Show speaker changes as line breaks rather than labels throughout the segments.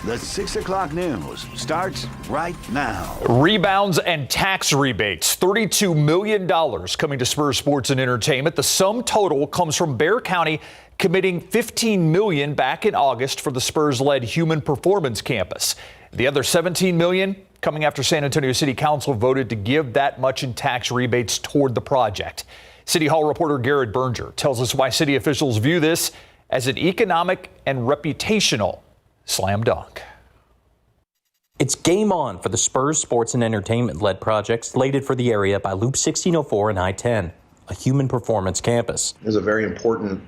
The 6 o'clock news starts right now.
Rebounds and tax rebates, $32 million coming to Spurs Sports and Entertainment. The sum total comes from Bexar County committing $15 million back in August for the Spurs-led Human Performance Campus. The other $17 million coming after San Antonio City Council voted to give that much in tax rebates toward the project. City Hall reporter Garrett Berger tells us why city officials view this as an economic and reputational slam dunk.
It's game on for the Spurs Sports and Entertainment-led project slated for the area by Loop 1604 and I-10, a human performance campus.
It was a very important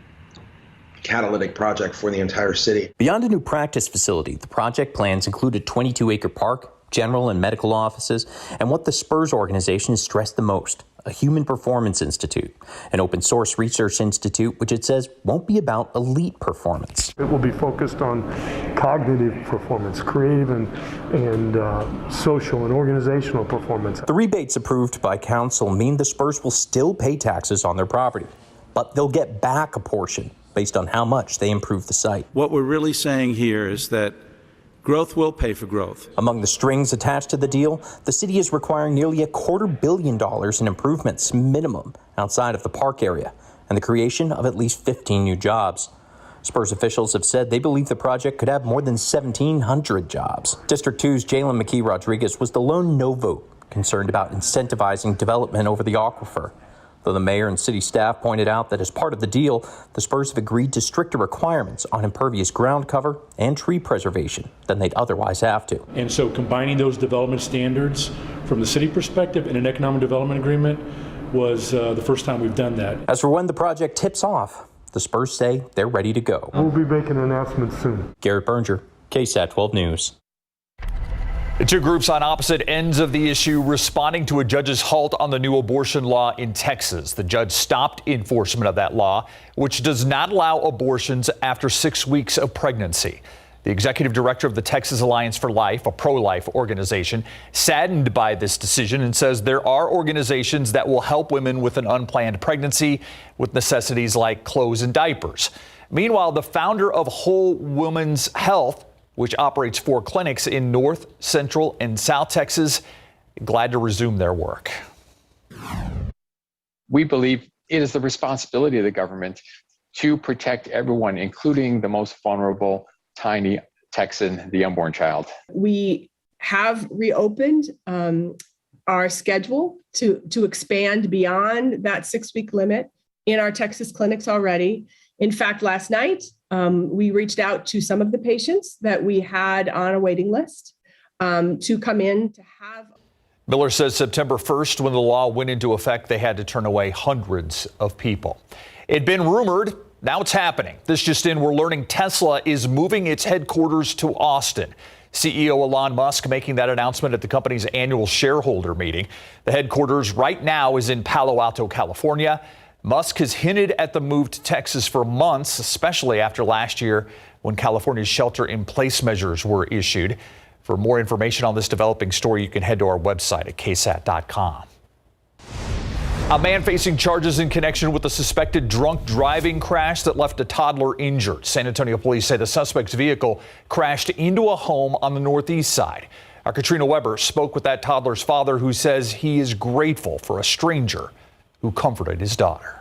catalytic project for the entire city.
Beyond a new practice facility, the project plans include a 22-acre park, general and medical offices, and what the Spurs organization has stressed the most, a human performance institute, an open source research institute, which it says won't be about elite performance.
It will be focused on cognitive performance, creative and social and organizational performance.
The rebates approved by council mean the Spurs will still pay taxes on their property, but they'll get back a portion based on how much they improve the site.
What we're really saying here is that growth will pay for growth.
Among the strings attached to the deal, the city is requiring nearly $250 million in improvements minimum outside of the park area and the creation of at least 15 new jobs. Spurs officials have said they believe the project could have more than 1,700 jobs. District 2's Jalen McKee Rodriguez was the lone no vote, concerned about incentivizing development over the aquifer. Though the mayor and city staff pointed out that as part of the deal, the Spurs have agreed to stricter requirements on impervious ground cover and tree preservation than they'd otherwise have to.
And so combining those development standards from the city perspective in an economic development agreement was the first time we've done that.
As for when the project tips off, the Spurs say they're ready to go.
We'll be making announcements soon.
Garrett Berger, KSAT 12 News.
The two groups on opposite ends of the issue responding to a judge's halt on the new abortion law in Texas. The judge stopped enforcement of that law, which does not allow abortions after 6 weeks of pregnancy. The executive director of the Texas Alliance for Life, a pro-life organization, saddened by this decision and says there are organizations that will help women with an unplanned pregnancy with necessities like clothes and diapers. Meanwhile, the founder of Whole Woman's Health, which operates 4 clinics in North, Central, and South Texas, glad to resume their work.
We believe it is the responsibility of the government to protect everyone, including the most vulnerable, tiny Texan, the unborn child.
We have reopened our schedule to expand beyond that 6-week limit in our Texas clinics already. In fact, last night, we reached out to some of the patients that we had on a waiting list to come in to have.
Miller says September 1st, when the law went into effect, they had to turn away hundreds of people. It'd been rumored, now it's happening. This just in, we're learning Tesla is moving its headquarters to Austin. CEO Elon Musk making that announcement at the company's annual shareholder meeting. The headquarters right now is in Palo Alto, California. Musk has hinted at the move to Texas for months, especially after last year when California's shelter-in-place measures were issued. For more information on this developing story, you can head to our website at KSAT.com. A man facing charges in connection with a suspected drunk driving crash that left a toddler injured. San Antonio police say the suspect's vehicle crashed into a home on the northeast side. Our Katrina Weber spoke with that toddler's father, who says he is grateful for a stranger who comforted his daughter.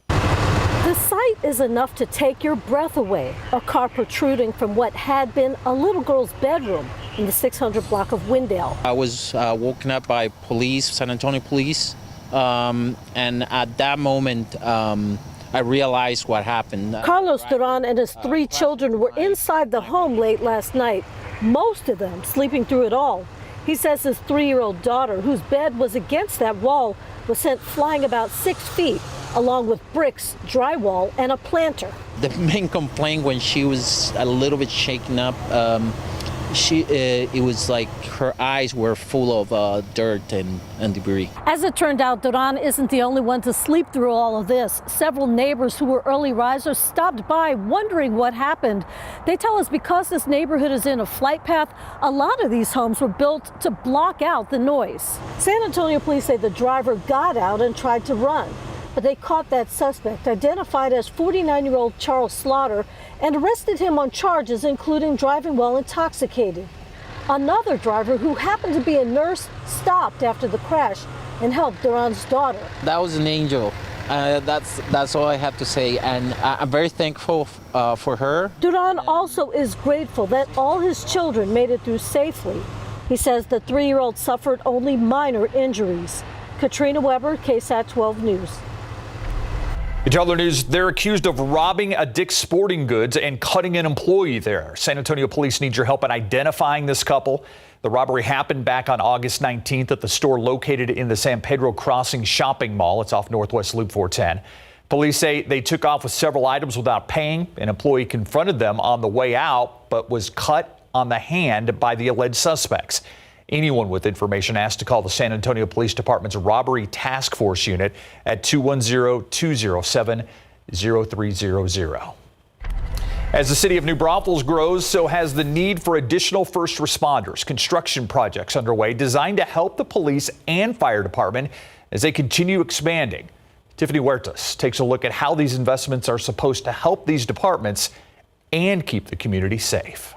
The sight is enough to take your breath away. A car protruding from what had been a little girl's bedroom in the 600 block of Wendell.
I was woken up by police, San Antonio police, and at that moment, I realized what happened.
Carlos Duran and his 3 children were inside the home late last night, most of them sleeping through it all. He says his 3-year-old daughter, whose bed was against that wall, was sent flying about 6 feet, along with bricks, drywall, and a planter.
The main complaint when she was a little bit shaken up, it was like her eyes were full of dirt and debris.
As it turned out, Duran isn't the only one to sleep through all of this. Several neighbors who were early risers stopped by wondering what happened. They tell us because this neighborhood is in a flight path, a lot of these homes were built to block out the noise. San Antonio police say the driver got out and tried to run, but they caught that suspect, identified as 49-year-old Charles Slaughter, and arrested him on charges including driving while intoxicated. Another driver, who happened to be a nurse, stopped after the crash and helped Duran's daughter.
That was an angel. That's all I have to say, and I'm very thankful for her.
Duran also is grateful that all his children made it through safely. He says the 3-year-old suffered only minor injuries. Katrina Weber, KSAT 12 News.
In other news, they're accused of robbing a Dick's Sporting Goods and cutting an employee there. San Antonio police need your help in identifying this couple. The robbery happened back on August 19th at the store located in the San Pedro Crossing shopping mall. It's off Northwest Loop 410. Police say they took off with several items without paying. An employee confronted them on the way out, but was cut on the hand by the alleged suspects. Anyone with information asked to call the San Antonio Police Department's Robbery Task Force Unit at 210-207-0300. As the city of New Braunfels grows, so has the need for additional first responders. Construction projects underway designed to help the police and fire department as they continue expanding. Tiffany Huertas takes a look at how these investments are supposed to help these departments and keep the community safe.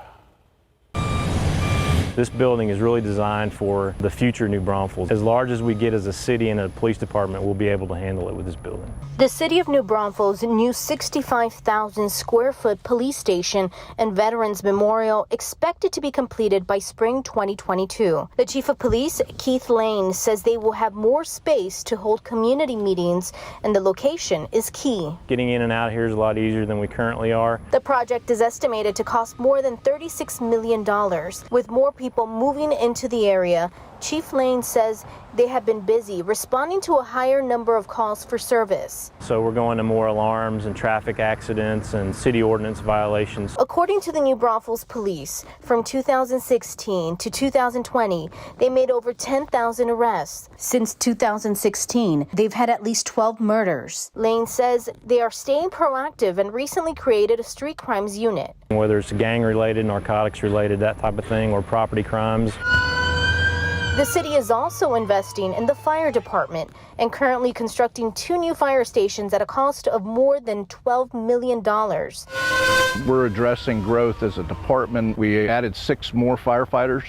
This building is really designed for the future New Braunfels. As large as we get as a city and a police department, we'll be able to handle it with this building.
The city of New Braunfels' new 65,000 square foot police station and Veterans Memorial expected to be completed by spring 2022. The chief of police, Keith Lane, says they will have more space to hold community meetings, and the location is key.
Getting in and out here is a lot easier than we currently are.
The project is estimated to cost more than $36 million, with more people moving into the area. Chief Lane says they have been busy responding to a higher number of calls for service.
So we're going to more alarms and traffic accidents and city ordinance violations.
According to the New Braunfels Police, from 2016 to 2020, they made over 10,000 arrests. Since 2016, they've had at least 12 murders. Lane says they are staying proactive and recently created a street crimes unit.
Whether it's gang-related, narcotics-related, that type of thing, or property crimes.
The city is also investing in the fire department and currently constructing 2 new fire stations at a cost of more than $12 million.
We're addressing growth as a department. We added 6 more firefighters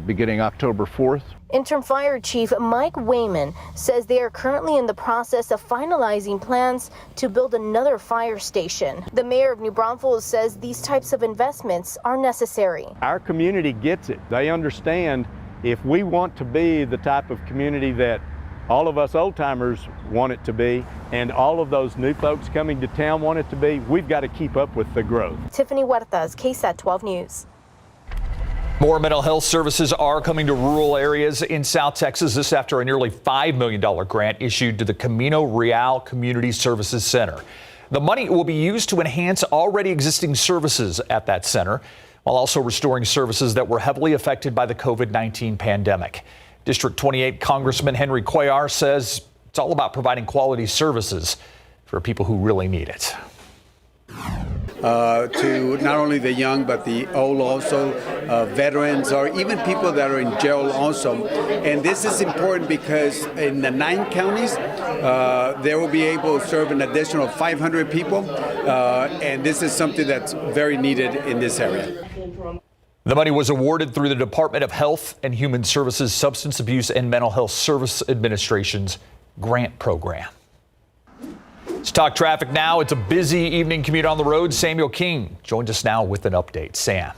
beginning October 4th.
Interim Fire Chief Mike Wayman says they are currently in the process of finalizing plans to build another fire station. The mayor of New Braunfels says these types of investments are necessary.
Our community gets it. They understand if we want to be the type of community that all of us old timers want it to be, and all of those new folks coming to town want it to be, we've got to keep up with the growth.
Tiffany Huertas, KSAT 12 News.
More mental health services are coming to rural areas in South Texas. This after a nearly $5 million grant issued to the Camino Real Community Services Center. The money will be used to enhance already existing services at that center, while also restoring services that were heavily affected by the COVID-19 pandemic. District 28 Congressman Henry Cuellar says it's all about providing quality services for people who really need it.
To not only the young but the old also, veterans, or even people that are in jail also. And this is important because in the 9 counties, they will be able to serve an additional 500 people. And this is something that's very needed in this area.
The money was awarded through the Department of Health and Human Services Substance Abuse and Mental Health Service Administration's grant program. Let's talk traffic now. It's a busy evening commute on the road. Samuel King joins us now with an update. Sam.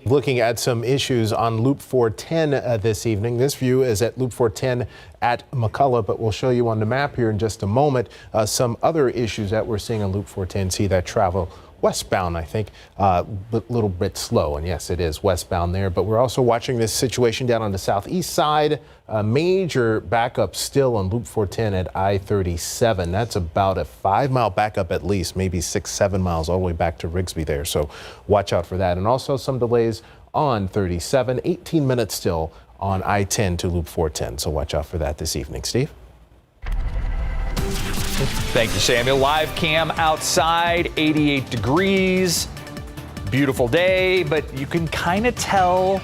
Looking at some issues on Loop 410 this evening. This view is at Loop 410 at McCullough, but we'll show you on the map here in just a moment some other issues that we're seeing on Loop 410. See that travel westbound, I think, but a little bit slow. And yes, it is westbound there. But we're also watching this situation down on the southeast side. A major backup still on Loop 410 at I-37. That's about a 5-mile backup at least, maybe 6-7 miles all the way back to Rigsby there. So watch out for that. And also some delays on 37, 18 minutes still on I-10 to Loop 410. So watch out for that this evening. Steve?
Thank you, Samuel. Live cam outside, 88 degrees. Beautiful day, but you can kind of tell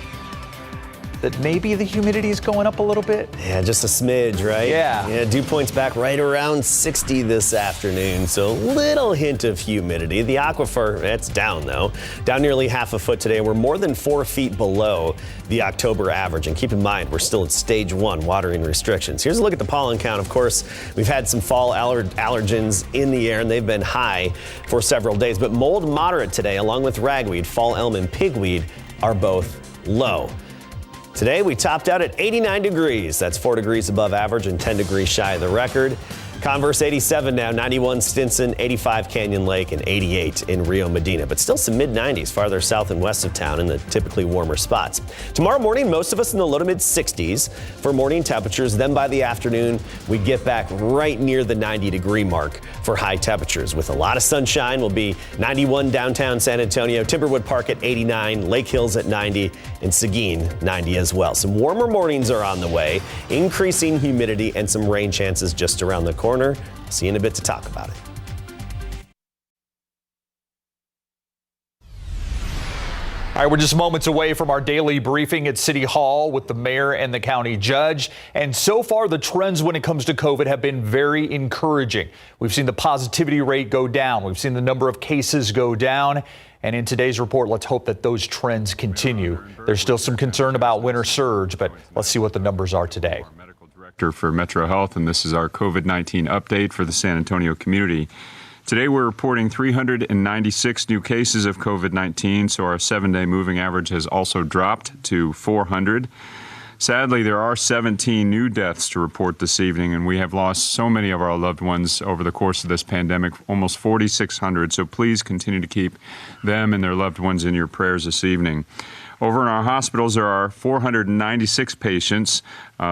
that maybe the humidity is going up a little bit?
Yeah, just a smidge, right?
Yeah.
Dew point's back right around 60 this afternoon, so a little hint of humidity. The aquifer, it's down though. Down nearly half a foot today. We're more than 4 feet below the October average. And keep in mind, we're still at stage 1 watering restrictions. Here's a look at the pollen count. Of course, we've had some fall allergens in the air, and they've been high for several days. But mold moderate today, along with ragweed, fall elm, and pigweed are both low. Today, we topped out at 89 degrees. That's 4 degrees above average and 10 degrees shy of the record. Converse 87 now, 91 Stinson, 85 Canyon Lake, and 88 in Rio Medina. But still some mid-90s farther south and west of town in the typically warmer spots. Tomorrow morning, most of us in the low to mid-60s for morning temperatures. Then by the afternoon, we get back right near the 90-degree mark for high temperatures. With a lot of sunshine, we'll be 91 downtown San Antonio, Timberwood Park at 89, Lake Hills at 90, and Seguin 90 as well. Some warmer mornings are on the way, increasing humidity and some rain chances just around the corner. See you in a bit to talk about it.
All right, we're just moments away from our daily briefing at City Hall with the mayor and the county judge. And so far, the trends when it comes to COVID have been very encouraging. We've seen the positivity rate go down. We've seen the number of cases go down. And in today's report, let's hope that those trends continue. There's still some concern about winter surge, but let's see what the numbers are today.
For Metro Health, and this is our COVID-19 update for the San Antonio community. Today we're reporting 396 new cases of COVID-19, so our 7-day moving average has also dropped to 400. Sadly, there are 17 new deaths to report this evening, and we have lost so many of our loved ones over the course of this pandemic, almost 4,600, so please continue to keep them and their loved ones in your prayers this evening. Over in our hospitals, there are 496 patients,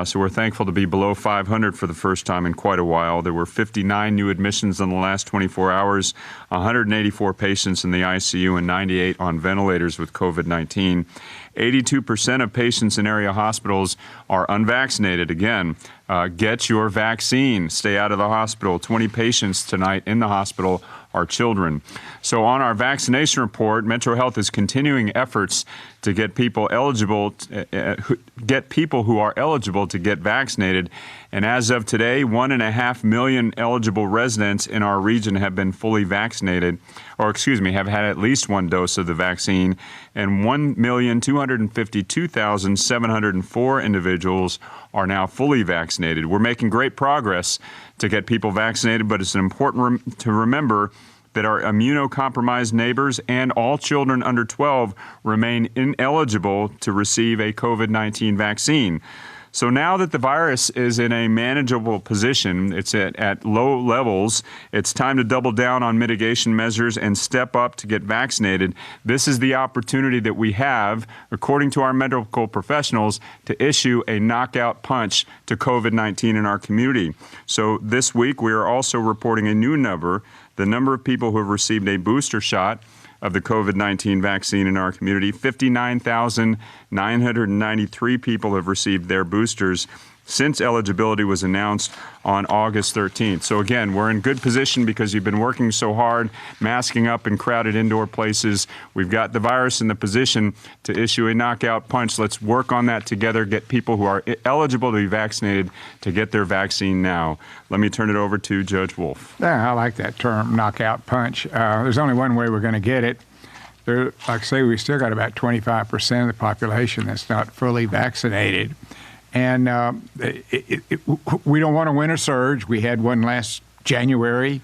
so we're thankful to be below 500 for the first time in quite a while. There were 59 new admissions in the last 24 hours, 184 patients in the ICU, and 98 on ventilators with COVID-19. 82% of patients in area hospitals are unvaccinated. Again, get your vaccine. Stay out of the hospital. 20 patients tonight in the hospital are children. So on our vaccination report, Metro Health is continuing efforts to get people eligible, get people who are eligible to get vaccinated. And as of today, 1.5 million eligible residents in our region have been fully vaccinated, or have had at least one dose of the vaccine, and 1,252,704 individuals are now fully vaccinated. We're making great progress to get people vaccinated, but it's important to remember that our immunocompromised neighbors and all children under 12 remain ineligible to receive a COVID-19 vaccine. So now that the virus is in a manageable position, it's at low levels, it's time to double down on mitigation measures and step up to get vaccinated. This is the opportunity that we have, according to our medical professionals, to issue a knockout punch to COVID-19 in our community. So this week, we are also reporting a new number, the number of people who have received a booster shot of the COVID-19 vaccine in our community. 59,993 people have received their boosters since eligibility was announced on August 13th. So again, we're in good position because you've been working so hard, masking up in crowded indoor places. We've got the virus in the position to issue a knockout punch. Let's work on that together, get people who are eligible to be vaccinated to get their vaccine now. Let me turn it over to Judge Wolf.
Yeah, I like that term, knockout punch. There's only one way we're going to get it. Like I say, we still got about 25% of the population that's not fully vaccinated. And we don't want a winter surge. We had one last January,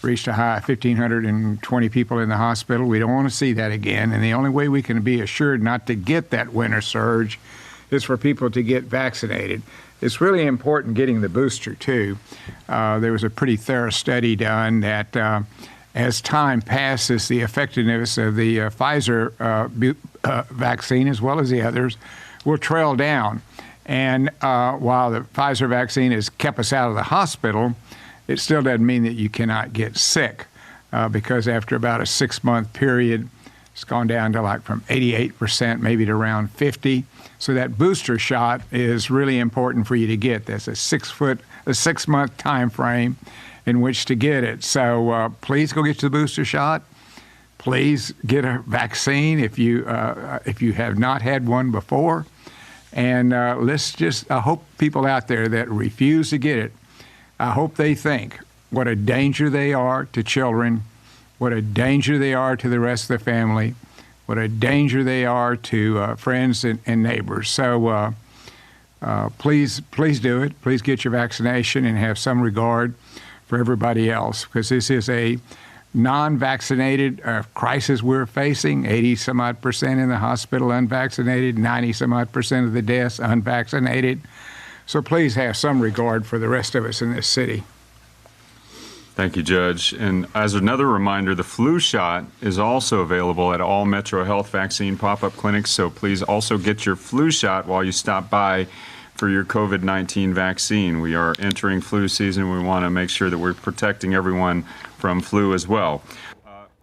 reached a high of 1,520 people in the hospital. We don't want to see that again. And the only way we can be assured not to get that winter surge is for people to get vaccinated. It's really important getting the booster, too. There was a pretty thorough study done that as time passes, the effectiveness of the Pfizer vaccine, as well as the others, will trail down. And while the Pfizer vaccine has kept us out of the hospital, it still doesn't mean that you cannot get sick because after about a 6-month period, it's gone down to like from 88% maybe to around 50. So that booster shot is really important for you to get. That's a 6-month time frame in which to get it. So please go get the booster shot. Please get a vaccine if you have not had one before. And I hope people out there that refuse to get it, I hope they think what a danger they are to children, what a danger they are to the rest of the family, what a danger they are to friends and neighbors. So please do it. Please get your vaccination and have some regard for everybody else, because this is a non-vaccinated crisis we're facing. 80-some-odd% in the hospital unvaccinated, 90-some-odd% of the deaths unvaccinated. So please have some regard for the rest of us in this city.
Thank you, Judge. And as another reminder, the flu shot is also available at all Metro Health vaccine pop-up clinics. So please also get your flu shot while you stop by for your COVID-19 vaccine. We are entering flu season. We want to make sure that we're protecting everyone from flu as well.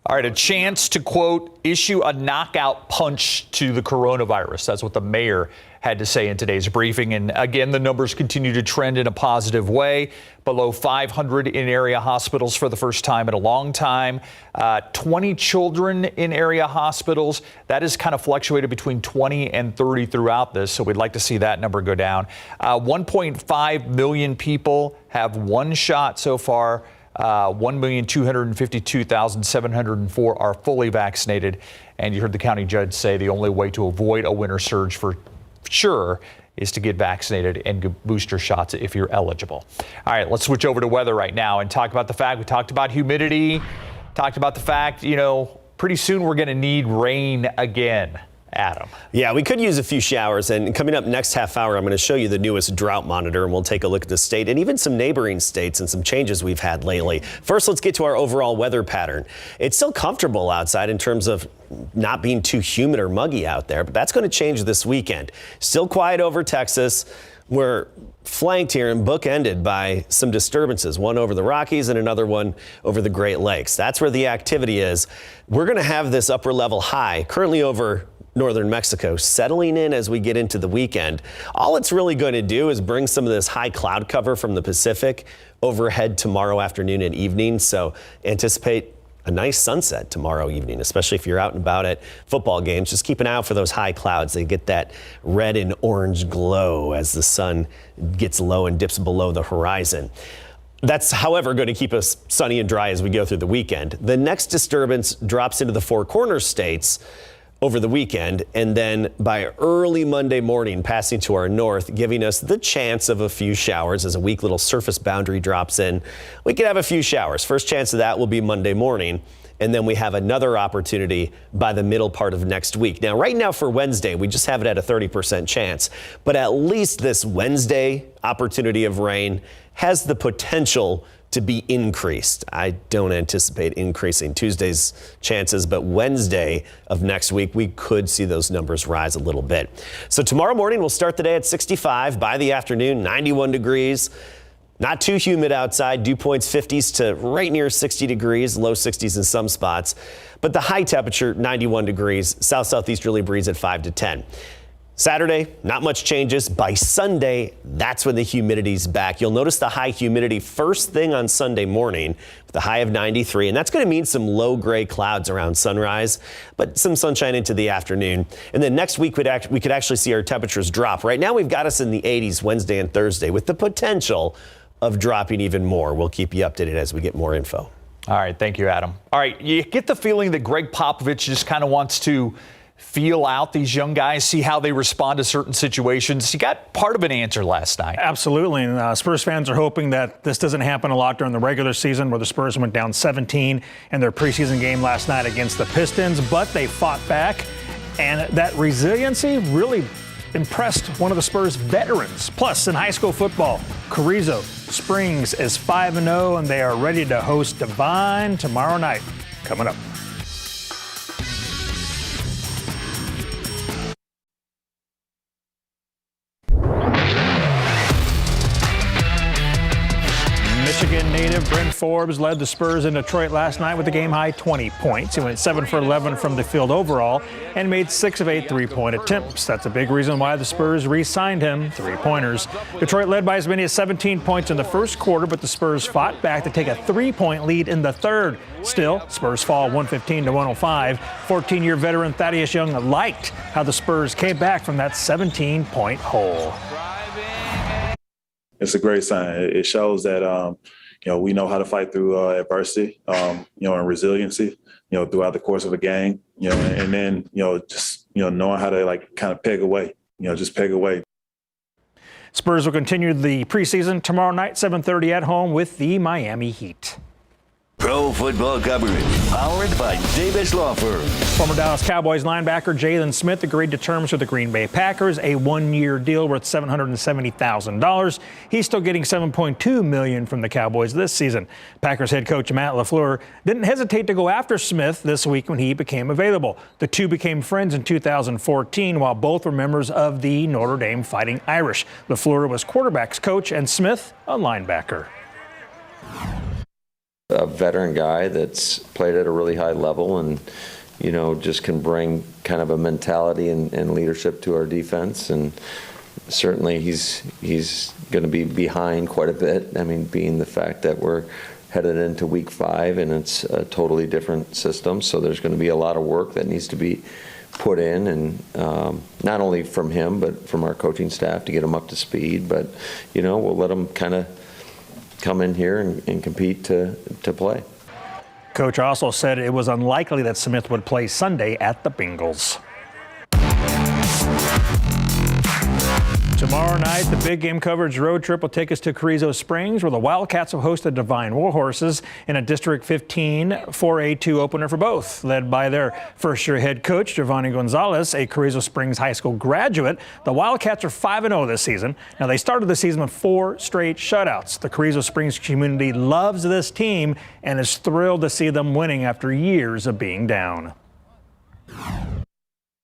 All right, a chance to, quote, issue a knockout punch to the coronavirus. That's what the mayor had to say in today's briefing. And again, the numbers continue to trend in a positive way. Below 500 in area hospitals for the first time in a long time. 20 children in area hospitals. That has kind of fluctuated between 20 and 30 throughout this. So we'd like to see that number go down. 1.5 million people have one shot so far. 1,252,704 are fully vaccinated. And you heard the county judge say the only way to avoid a winter surge for sure is to get vaccinated and get booster shots if you're eligible. All right, let's switch over to weather right now and talk about the fact we talked about humidity, talked about the fact, pretty soon we're going to need rain again. Adam.
Yeah, we could use a few showers, and coming up next half hour, I'm going to show you the newest drought monitor, and we'll take a look at the state and even some neighboring states and some changes we've had lately. First, let's get to our overall weather pattern. It's still comfortable outside in terms of not being too humid or muggy out there, but that's going to change this weekend. Still quiet over Texas. We're flanked here and bookended by some disturbances, one over the Rockies and another one over the Great Lakes. That's where the activity is. We're going to have this upper level high currently over northern Mexico settling in as we get into the weekend. All it's really going to do is bring some of this high cloud cover from the Pacific overhead tomorrow afternoon and evening. So anticipate a nice sunset tomorrow evening, especially if you're out and about at football games. Just keep an eye out for those high clouds. They get that red and orange glow as the sun gets low and dips below the horizon. That's, however, going to keep us sunny and dry as we go through the weekend. The next disturbance drops into the Four Corners states over the weekend, and then by early Monday morning, passing to our north, giving us the chance of a few showers as a weak little surface boundary drops in. We could have a few showers. First chance of that will be Monday morning, and then we have another opportunity by the middle part of next week. Now, right now for Wednesday, we just have it at a 30% chance, but at least this Wednesday opportunity of rain has the potential to be increased. I don't anticipate increasing Tuesday's chances, but Wednesday of next week, we could see those numbers rise a little bit. So tomorrow morning, we'll start the day at 65. By the afternoon, 91 degrees. Not too humid outside. Dew points 50s to right near 60 degrees, low 60s in some spots. But the high temperature, 91 degrees. South-southeasterly breeze at 5 to 10. Saturday, not much changes. By Sunday, that's when the humidity's back. You'll notice the high humidity first thing on Sunday morning with a high of 93, and that's going to mean some low gray clouds around sunrise, but some sunshine into the afternoon. And then next week, we could actually see our temperatures drop. Right now, we've got us in the 80s Wednesday and Thursday with the potential of dropping even more. We'll keep you updated as we get more info.
All right, thank you, Adam. All right, you get the feeling that Greg Popovich just kind of wants to feel out these young guys, see how they respond to certain situations. He got part of an answer last night.
Absolutely. And Spurs fans are hoping that this doesn't happen a lot during the regular season, where the Spurs went down 17 in their preseason game last night against the Pistons, but they fought back. And that resiliency really impressed one of the Spurs veterans. Plus, in high school football, Carrizo Springs is 5-0, and they are ready to host Divine tomorrow night. Coming up. Michigan native Bryn Forbes led the Spurs in Detroit last night with a game-high 20 points. He went 7 for 11 from the field overall and made 6 of 8 three-point attempts. That's a big reason why the Spurs re-signed him, three-pointers. Detroit led by as many as 17 points in the first quarter, but the Spurs fought back to take a three-point lead in the third. Still, Spurs fall 115 to 105. 14-year veteran Thaddeus Young liked how the Spurs came back from that 17-point hole.
It's a great sign. It shows that, we know how to fight through adversity, and resiliency, throughout the course of a game, and then, knowing how to kind of peg away, just peg away.
Spurs will continue the preseason tomorrow night, 7:30 at home with the Miami Heat.
Pro football coverage, powered by Davis Law Firm.
Former Dallas Cowboys linebacker Jalen Smith agreed to terms with the Green Bay Packers, a one-year deal worth $770,000. He's still getting $7.2 million from the Cowboys this season. Packers head coach Matt LaFleur didn't hesitate to go after Smith this week when he became available. The two became friends in 2014 while both were members of the Notre Dame Fighting Irish. LaFleur was quarterbacks coach and Smith a linebacker.
A veteran guy that's played at a really high level and, just can bring kind of a mentality and leadership to our defense. And certainly he's going to be behind quite a bit. I mean, being the fact that we're headed into week 5 and it's a totally different system. So there's going to be a lot of work that needs to be put in, and not only from him, but from our coaching staff to get him up to speed. But, we'll let him kind of come in here and compete to play.
Coach also said it was unlikely that Smith would play Sunday at the Bengals. Tomorrow night, the big game coverage road trip will take us to Carrizo Springs, where the Wildcats will host the Divine Warhorses in a District 15 4A2 opener for both. Led by their first-year head coach, Giovanni Gonzalez, a Carrizo Springs High School graduate, the Wildcats are 5-0 this season. Now, they started the season with 4 straight shutouts. The Carrizo Springs community loves this team and is thrilled to see them winning after years of being down.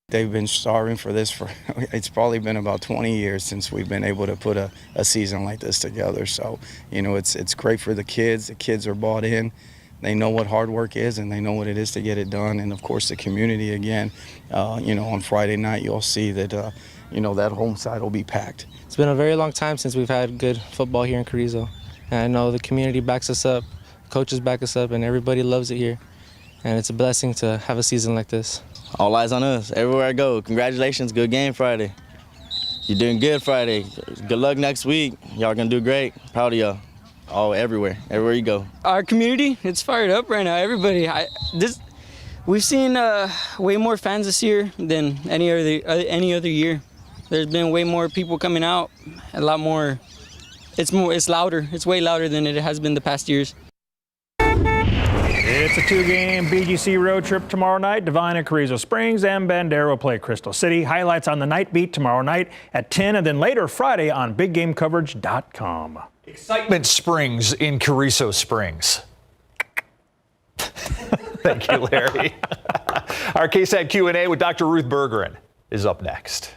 They've been starving for this it's probably been about 20 years since we've been able to put a season like this together. So, it's great for the kids. The kids are bought in. They know what hard work is, and they know what it is to get it done. And, of course, the community, again, on Friday night you'll see that, that home side will be packed.
It's been a very long time since we've had good football here in Carrizo. And I know the community backs us up, coaches back us up, and everybody loves it here. And it's a blessing to have a season like this.
All eyes on us, everywhere I go. Congratulations, good game Friday. You're doing good Friday. Good luck next week. Y'all gonna do great. Proud of y'all. All everywhere you go.
Our community, it's fired up right now. Everybody, we've seen way more fans this year than any other year. There's been way more people coming out. A lot more. It's louder. It's way louder than it has been the past years.
It's a 2-game BGC road trip tomorrow night. Divine and Carrizo Springs, and Bandera will play Crystal City. Highlights on the night beat tomorrow night at 10, and then later Friday on BigGameCoverage.com.
Excitement springs in Carrizo Springs. Thank you, Larry. Our KSAT Q&A with Dr. Ruth Bergeron is up next.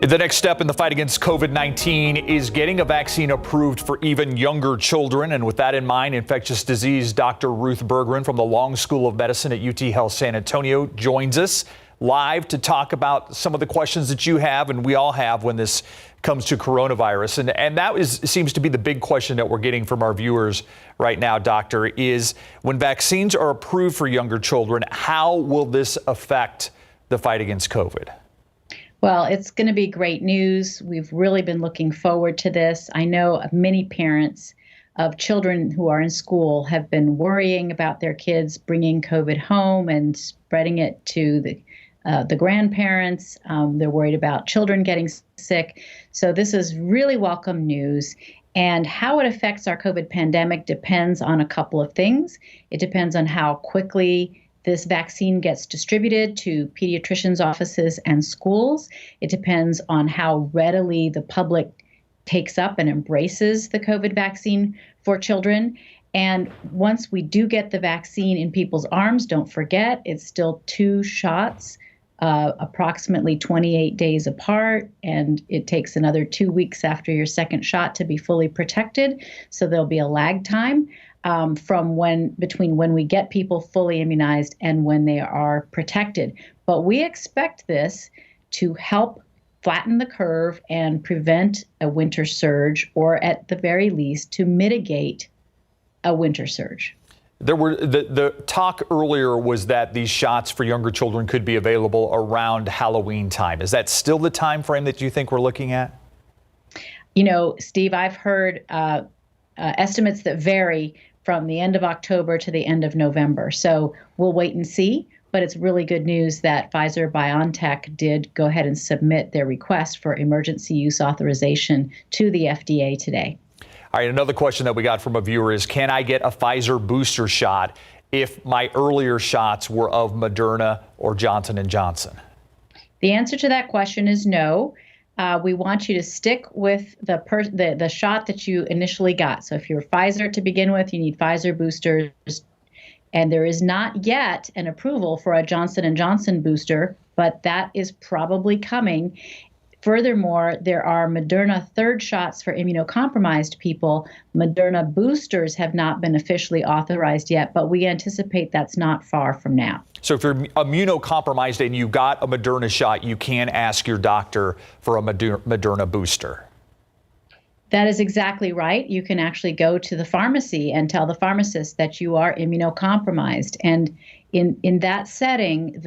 The next step in the fight against COVID-19 is getting a vaccine approved for even younger children. And with that in mind, infectious disease Dr. Ruth Bergeron from the Long School of Medicine at UT Health San Antonio joins us live to talk about some of the questions that you have and we all have when this comes to coronavirus. And that seems to be the big question that we're getting from our viewers right now, Doctor, is when vaccines are approved for younger children, how will this affect the fight against COVID?
Well, it's going to be great news. We've really been looking forward to this. I know many parents of children who are in school have been worrying about their kids bringing COVID home and spreading it to the grandparents. They're worried about children getting sick. So this is really welcome news. And how it affects our COVID pandemic depends on a couple of things. It depends on how quickly this vaccine gets distributed to pediatricians' offices and schools. It depends on how readily the public takes up and embraces the COVID vaccine for children. And once we do get the vaccine in people's arms, don't forget, it's still 2 shots approximately 28 days apart, and it takes another 2 weeks after your second shot to be fully protected. So there'll be a lag time between when we get people fully immunized and when they are protected. But we expect this to help flatten the curve and prevent a winter surge, or at the very least, to mitigate a winter surge.
There were the talk earlier was that these shots for younger children could be available around Halloween time. Is that still the time frame that you think we're looking at?
You know, Steve, I've heard estimates that vary from the end of October to the end of November. So we'll wait and see. But it's really good news that Pfizer-BioNTech did go ahead and submit their request for emergency use authorization to the FDA today.
All right, another question that we got from a viewer is, can I get a Pfizer booster shot if my earlier shots were of Moderna or Johnson & Johnson?
The answer to that question is no. We want you to stick with the shot that you initially got. So if you're Pfizer to begin with, you need Pfizer boosters. And there is not yet an approval for a Johnson & Johnson booster, but that is probably coming. Furthermore, there are Moderna third shots for immunocompromised people. Moderna boosters have not been officially authorized yet, but we anticipate that's not far from now.
So if you're immunocompromised and you got a Moderna shot, you can ask your doctor for a Moderna booster.
That is exactly right. You can actually go to the pharmacy and tell the pharmacist that you are immunocompromised. And in that setting,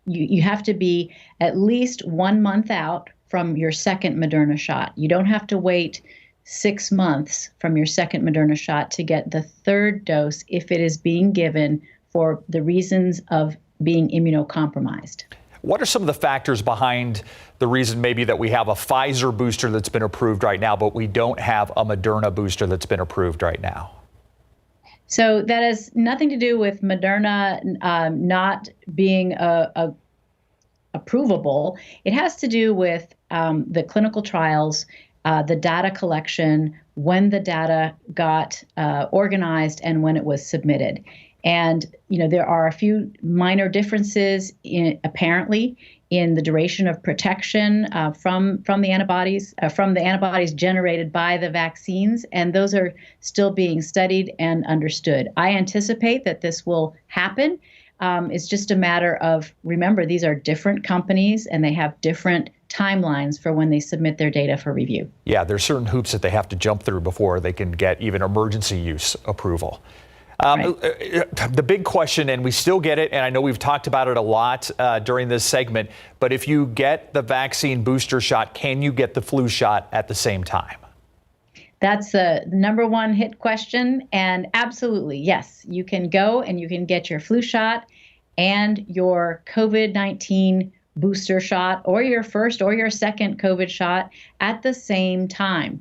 you have to be at least 1 month out from your second Moderna shot. You don't have to wait 6 months from your second Moderna shot to get the third dose if it is being given for the reasons of being immunocompromised.
What are some of the factors behind the reason maybe that we have a Pfizer booster that's been approved right now, but we don't have a Moderna booster that's been approved right now?
So that has nothing to do with Moderna not being approvable. It has to do with the clinical trials, the data collection, when the data got organized and when it was submitted. And, you know, there are a few minor differences apparently in the duration of protection from the antibodies generated by the vaccines, and those are still being studied and understood. I anticipate that this will happen. It's just a matter of, remember, these are different companies and they have different timelines for when they submit their data for review.
Yeah, there's certain hoops that they have to jump through before they can get even emergency use approval. The big question, and we still get it, and I know we've talked about it a lot during this segment, but if you get the vaccine booster shot, can you get the flu shot at the same time?
That's the number one hit question. And absolutely, yes, you can go and you can get your flu shot and your COVID-19 booster shot, or your first or your second COVID shot at the same time.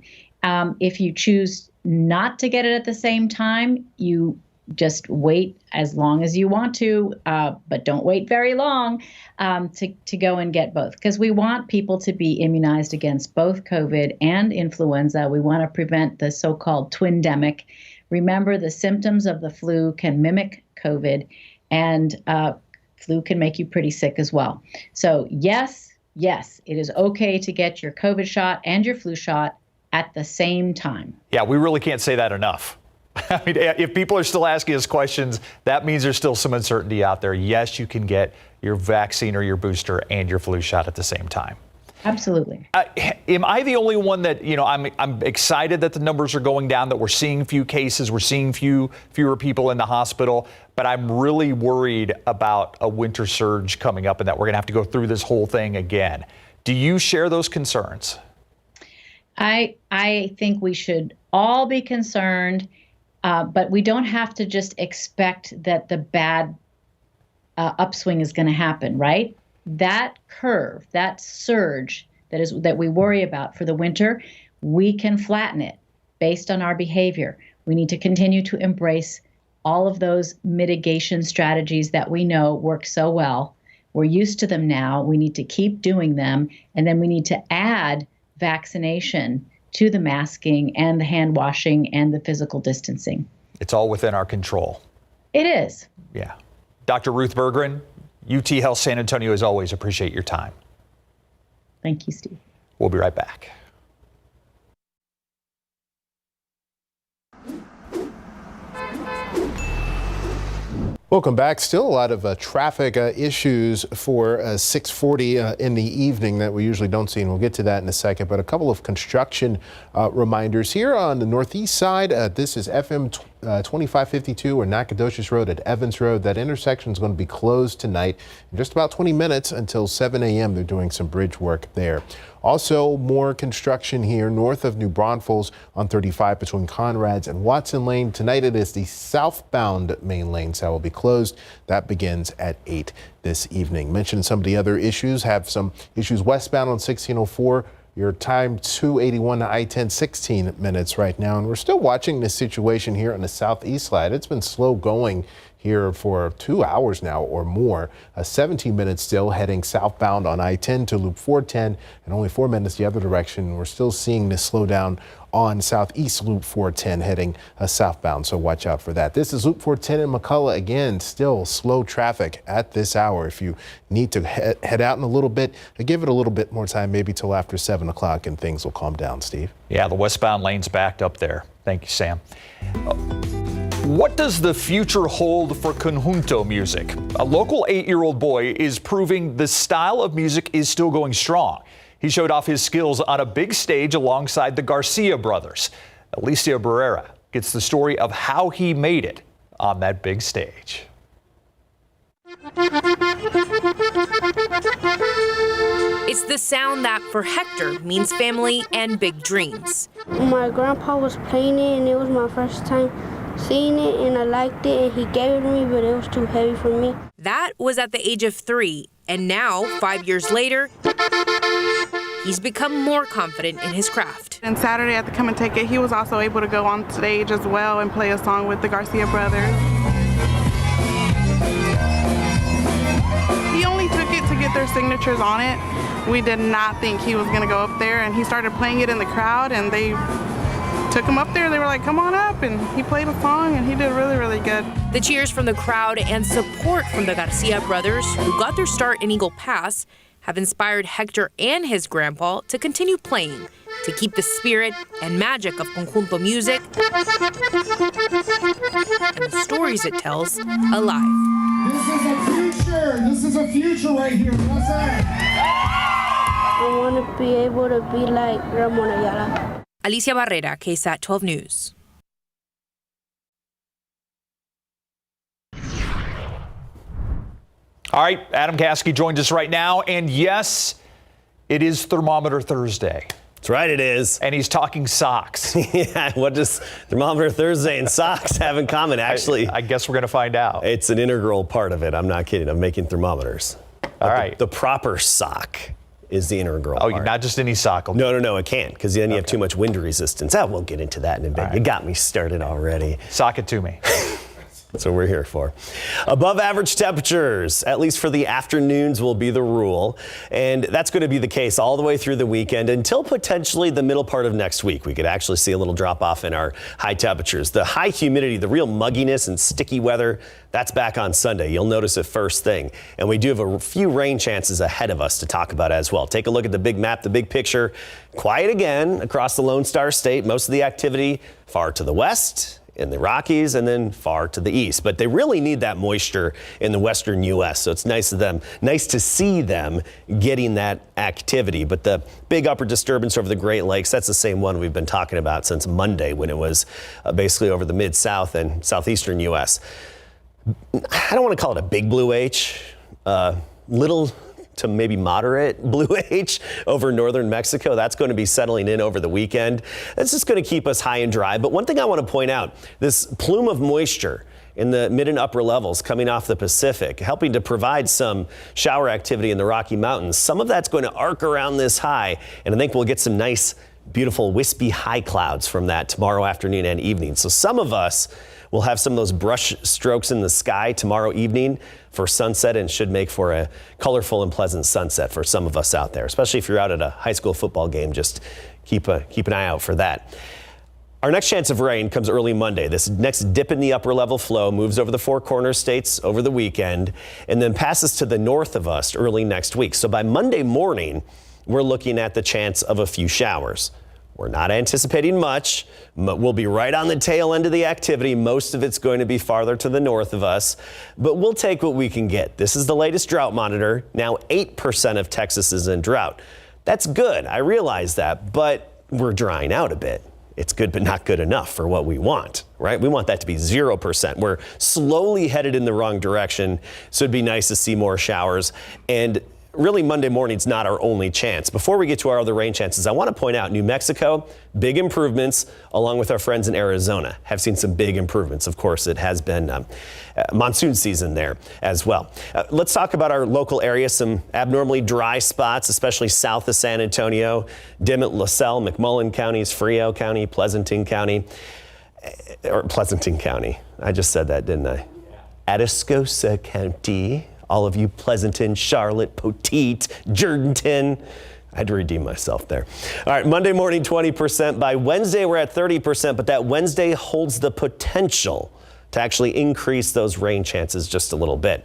If you choose not to get it at the same time, you just wait as long as you want to, but don't wait very long to go and get both, because we want people to be immunized against both COVID and influenza. We want to prevent the so-called twindemic. Remember, the symptoms of the flu can mimic COVID, and flu can make you pretty sick as well. So yes, it is okay to get your COVID shot and your flu shot at the same time.
Yeah, we really can't say that enough. I mean, if people are still asking us questions, that means there's still some uncertainty out there. Yes, you can get your vaccine or your booster and your flu shot at the same time.
Absolutely.
Am I the only one that, you know, I'm excited that the numbers are going down, that we're seeing few cases, we're seeing fewer people in the hospital, but I'm really worried about a winter surge coming up and that we're going to have to go through this whole thing again. Do you share those concerns?
I think we should all be concerned, but we don't have to just expect that the bad upswing is going to happen, right? That curve, that surge that we worry about for the winter, we can flatten it based on our behavior. We need to continue to embrace all of those mitigation strategies that we know work so well. We're used to them now. We need to keep doing them, and then we need to add vaccination to the masking and the hand washing and the physical distancing.
It's all within our control.
It is.
Yeah. Dr. Ruth Berggren, UT Health San Antonio, as always, appreciate your time.
Thank you, Steve.
We'll be right back.
Welcome back. Still a lot of traffic issues for 6:40 in the evening that we usually don't see, and we'll get to that in a second. But a couple of construction reminders here on the northeast side. This is FM 2552 or Nacogdoches Road at Evans Road. That intersection is going to be closed tonight in just about 20 minutes until 7 a.m. They're doing some bridge work there. Also, more construction here north of New Braunfels on 35 between Conrad's and Watson Lane. Tonight it is the southbound main lanes that will be closed. That begins at 8 this evening. Mentioned some of the other issues. Have some issues westbound on 1604. Your time 281 to I-10, 16 minutes right now. And we're still watching this situation here on the southeast side. It's been slow going here for 2 hours now or more. 17 minutes still heading southbound on I-10 to Loop 410 and only 4 minutes the other direction. We're still seeing this slow down on southeast Loop 410 heading southbound, so watch out for that. This is Loop 410 in McCullough. Again, still slow traffic at this hour. If you need to head out in a little bit, give it a little bit more time, maybe till after 7 o'clock, and things will calm down, Steve.
Yeah, the westbound lane's backed up there. Thank you, Sam. What does the future hold for conjunto music? A local 8-year-old boy is proving the style of music is still going strong. He showed off his skills on a big stage alongside the Garcia brothers. Alicia Barrera gets the story of how he made it on that big stage.
It's the sound that, for Hector, means family and big dreams.
My grandpa was playing it, and it was my first time seeing it, and I liked it, and he gave it to me, but it was too heavy for me.
That was at the age of 3, and now, 5 years later, he's become more confident in his craft.
And Saturday at the Come and Take It, he was also able to go on stage as well and play a song with the Garcia brothers. He only took it to get their signatures on it. We did not think he was going to go up there, and he started playing it in the crowd, and they took him up there. They were like, come on up, and he played a song, and he did really, really good.
The cheers from the crowd and support from the Garcia brothers, who got their start in Eagle Pass, have inspired Hector and his grandpa to continue playing, to keep the spirit and magic of conjunto music and the stories it tells alive.
This is a future. This is a future right here. What's that?
I want to be able to be like Ramon Ayala.
Alicia Barrera, KSAT 12 News.
All right, Adam Caskey joins us right now. And yes, it is Thermometer Thursday.
That's right, it is.
And he's talking socks.
Yeah, what does Thermometer Thursday and socks have in common? Actually,
I guess we're going to find out.
It's an integral part of it. I'm not kidding. I'm making thermometers.
All right.
The proper sock is the integral part.
Not just any sock.
No, it can't, because then you have too much wind resistance. We'll get into that in a bit. Right. You got me started already.
Sock it to me.
That's what we're here for. Above average temperatures, at least for the afternoons, will be the rule. And that's going to be the case all the way through the weekend until potentially the middle part of next week. We could actually see a little drop off in our high temperatures. The high humidity, the real mugginess and sticky weather, that's back on Sunday. You'll notice it first thing. And we do have a few rain chances ahead of us to talk about as well. Take a look at the big map, the big picture. Quiet again across the Lone Star State. Most of the activity far to the west, in the Rockies, and then far to the east. But they really need that moisture in the western U.S., so it's nice to see them getting that activity. But the big upper disturbance over the Great Lakes, that's the same one we've been talking about since Monday, when it was basically over the mid-south and southeastern U.S. I don't want to call it a big blue H, little to maybe moderate blue H over northern Mexico. That's going to be settling in over the weekend. That's just going to keep us high and dry. But one thing I want to point out, this plume of moisture in the mid and upper levels coming off the Pacific, helping to provide some shower activity in the Rocky Mountains. Some of that's going to arc around this high, and I think we'll get some nice, beautiful, wispy high clouds from that tomorrow afternoon and evening. So some of us will have some of those brush strokes in the sky tomorrow evening for sunset, and should make for a colorful and pleasant sunset for some of us out there, especially if you're out at a high school football game. Just keep an eye out for that. Our next chance of rain comes early Monday. This next dip in the upper level flow moves over the Four Corners states over the weekend and then passes to the north of us early next week. So by Monday morning, we're looking at the chance of a few showers. We're not anticipating much. We'll be right on the tail end of the activity. Most of it's going to be farther to the north of us, but we'll take what we can get. This is the latest drought monitor. Now 8% of Texas is in drought. That's good. I realize that, but we're drying out a bit. It's good, but not good enough for what we want, right? We want that to be 0%. We're slowly headed in the wrong direction, so it'd be nice to see more showers. And really, Monday morning's not our only chance. Before we get to our other rain chances, I want to point out New Mexico, big improvements, along with our friends in Arizona, have seen some big improvements. Of course, it has been monsoon season there as well. Let's talk about our local area, some abnormally dry spots, especially south of San Antonio, Dimmitt, LaSalle, McMullen counties, Frio County, Pleasanton County. I just said that, didn't I? Atascosa County. All of you Pleasanton, Charlotte, Poteet, Jourdanton. I had to redeem myself there. All right, Monday morning, 20%. By Wednesday, we're at 30%, but that Wednesday holds the potential to actually increase those rain chances just a little bit.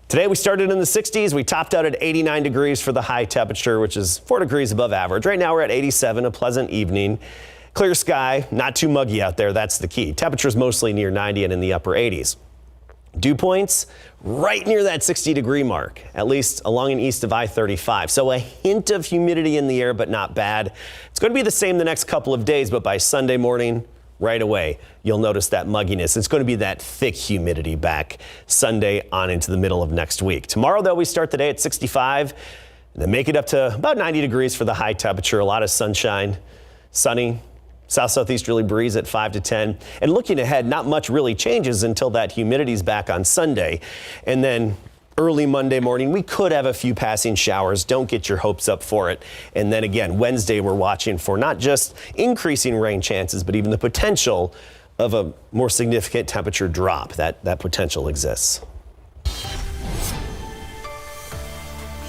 Today, we started in the 60s. We topped out at 89 degrees for the high temperature, which is 4 degrees above average. Right now, we're at 87, a pleasant evening. Clear sky, not too muggy out there. That's the key. Temperatures mostly near 90 and in the upper 80s. Dew points right near that 60-degree mark, at least along and east of I-35. So a hint of humidity in the air, but not bad. It's going to be the same the next couple of days, but by Sunday morning, right away, you'll notice that mugginess. It's going to be that thick humidity back Sunday on into the middle of next week. Tomorrow, though, we start the day at 65, and then make it up to about 90 degrees for the high temperature. A lot of sunshine, sunny. South-southeasterly breeze at 5 to 10. And looking ahead, not much really changes until that humidity's back on Sunday. And then early Monday morning, we could have a few passing showers. Don't get your hopes up for it. And then again, Wednesday, we're watching for not just increasing rain chances, but even the potential of a more significant temperature drop. That potential exists.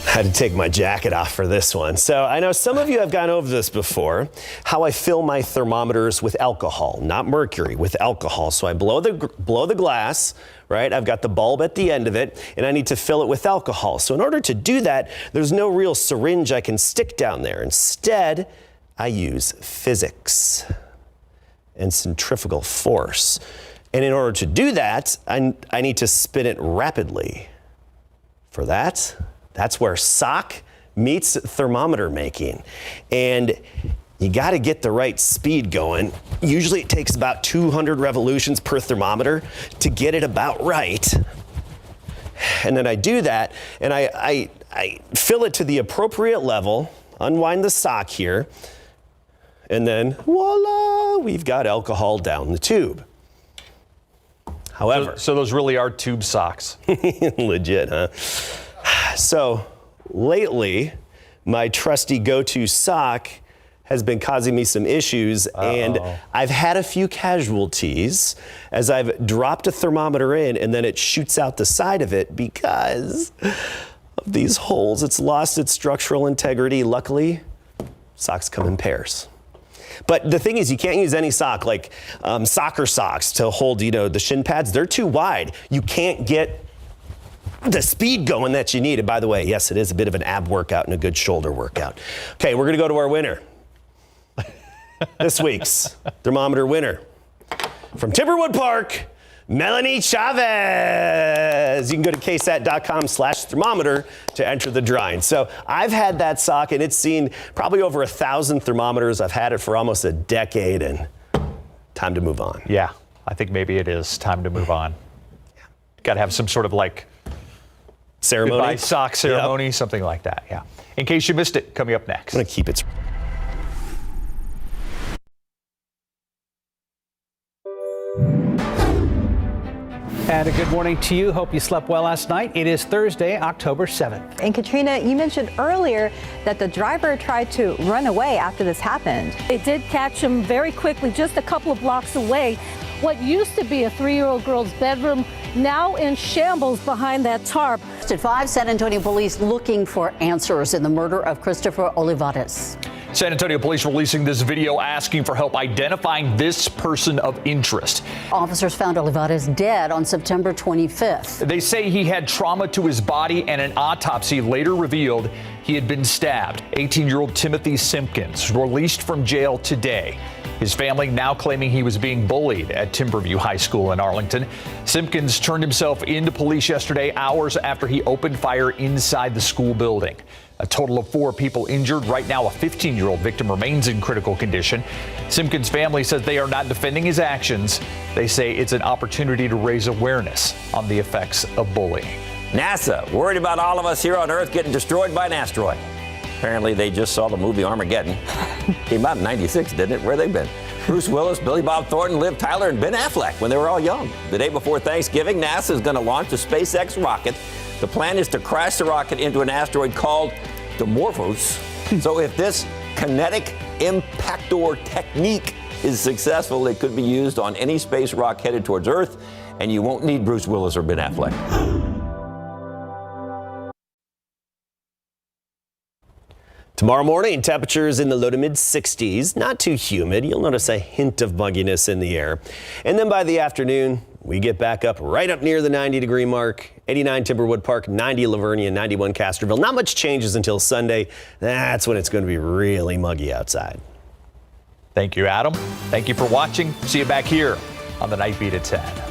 I had to take my jacket off for this one. So I know some of you have gone over this before, how I fill my thermometers with alcohol, not mercury, with alcohol. So I blow the glass, right? I've got the bulb at the end of it, and I need to fill it with alcohol. So in order to do that, there's no real syringe I can stick down there. Instead, I use physics and centrifugal force. And in order to do that, I need to spin it rapidly. For that, that's where sock meets thermometer making. And you got to get the right speed going. Usually it takes about 200 revolutions per thermometer to get it about right. And then I do that, and I fill it to the appropriate level, unwind the sock here, and then voila, we've got alcohol down the tube. However,
so those really are tube socks.
Legit, huh? So lately, my trusty go-to sock has been causing me some issues, and I've had a few casualties as I've dropped a thermometer in and then it shoots out the side of it because of these holes. It's lost its structural integrity. Luckily, socks come in pairs. But the thing is, you can't use any sock, like soccer socks, to hold, the shin pads. They're too wide. You can't get the speed going that you need. And by the way, yes, it is a bit of an ab workout and a good shoulder workout. Okay, we're going to go to our winner. This week's thermometer winner from Timberwood Park, Melanie Chavez. You can go to ksat.com/thermometer to enter the drawing. So I've had that sock, and it's seen probably over 1,000 thermometers. I've had it for almost a decade, and time to move on.
Yeah, I think maybe it is time to move on. Got to have some sort of
ceremony,
goodbye sock ceremony, something like that. Yeah. In case you missed it, coming up next.
I'm going to keep it.
And a good morning to you. Hope you slept well last night. It is Thursday, October 7th.
And Katrina, you mentioned earlier that the driver tried to run away after this happened.
They did catch him very quickly, just a couple of blocks away. What used to be a 3-year-old girl's bedroom, now in shambles behind that tarp.
At 5, San Antonio police looking for answers in the murder of Christopher Olivares.
San Antonio police releasing this video asking for help identifying this person of interest.
Officers found Olivares dead on September 25th.
They say he had trauma to his body, and an autopsy later revealed he had been stabbed. 18-year-old Timothy Simpkins released from jail today. His family now claiming he was being bullied at Timberview High School in Arlington. Simpkins turned himself into police yesterday, hours after he opened fire inside the school building. A total of 4 people injured. Right now, a 15-year-old victim remains in critical condition. Simpkins' family says they are not defending his actions. They say it's an opportunity to raise awareness on the effects of bullying.
NASA worried about all of us here on Earth getting destroyed by an asteroid. Apparently, they just saw the movie Armageddon. Came out in '96, didn't it? Where they been? Bruce Willis, Billy Bob Thornton, Liv Tyler, and Ben Affleck when they were all young. The day before Thanksgiving, NASA is going to launch a SpaceX rocket. The plan is to crash the rocket into an asteroid called Dimorphos. So if this kinetic impactor technique is successful, it could be used on any space rock headed towards Earth, and you won't need Bruce Willis or Ben Affleck.
Tomorrow morning, temperatures in the low to mid 60s, not too humid. You'll notice a hint of mugginess in the air. And then by the afternoon, we get back up right up near the 90-degree mark. 89 Timberwood Park, 90 Lavernia, 91 Castroville. Not much changes until Sunday. That's when it's going to be really muggy outside.
Thank you, Adam. Thank you for watching. See you back here on the Night Beat at 10.